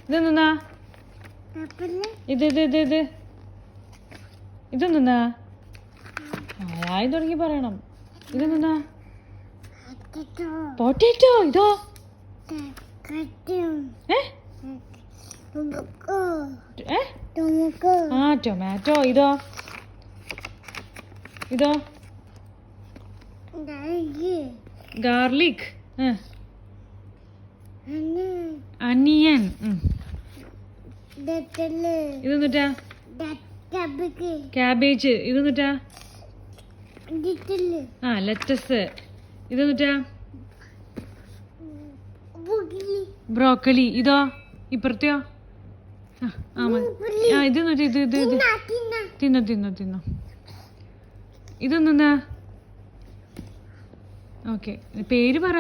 ഇതെന്താ? ഇതെന്താ? ആയി തുടങ്ങി പറയണം. ഇതെന്താ? പൊട്ടാറ്റോ. ഇതോ? ടൊമാറ്റോ. ഇതോ? ഇതോ? ഗാർലിക്. അനിയൻ. ഇതെന്നിട്ടാ? ക്യാബേജ്. ഇതെന്നിട്ടാ? ലെറ്റസ്. ഇതെന്നിട്ടാ? ബ്രോക്കലി. ഇതോ? ഇപ്പുറത്തെയോ? ഇതെന്നിട്ട്? ഇത് തിന്നോ. ഇതൊന്നാ? ഓക്കെ, പേര് പറ.